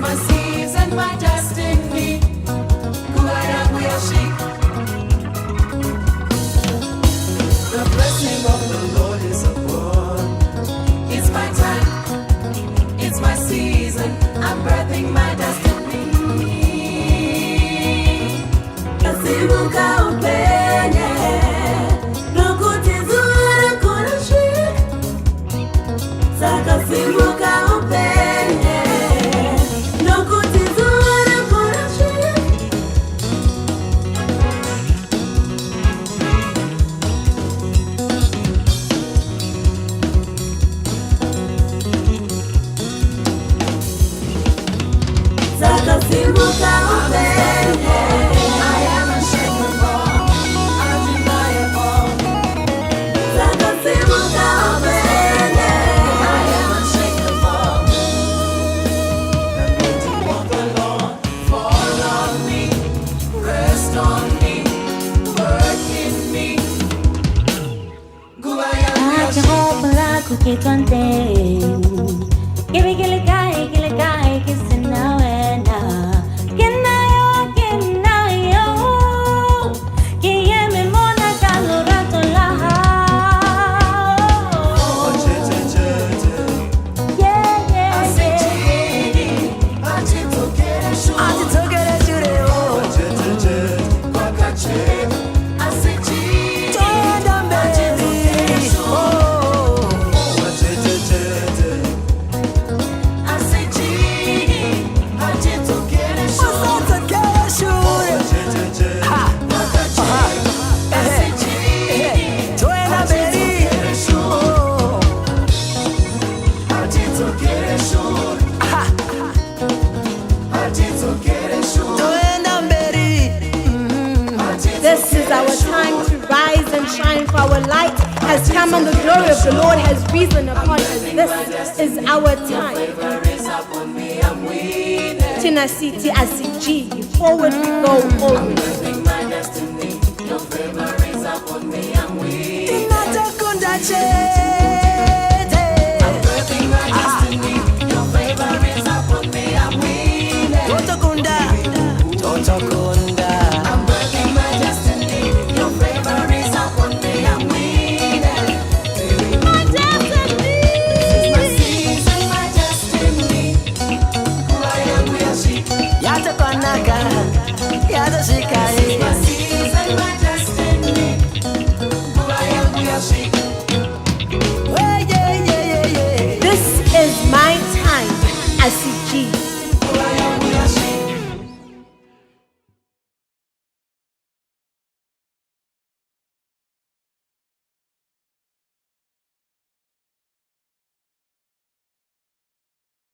my season, my destiny. The blessing of the Lord is upon. It's my time, it's my season. I'm birthing my destiny. Kasibuka upenye, nukutizura kunashik. Sakasibuka upenye, nukutizura kunashik. Sakasibuka upenye, I am unshakable, undeniable. Sakasibuka upenye, I am unshakable. The anointing of the Lord fall on me, rest on me, work in me. This is our time to rise and shine, for our light has come and the glory of the Lord has risen upon us. This is our time. Tina City ACG, forward we go always. Your favor is upon me, I'm winning.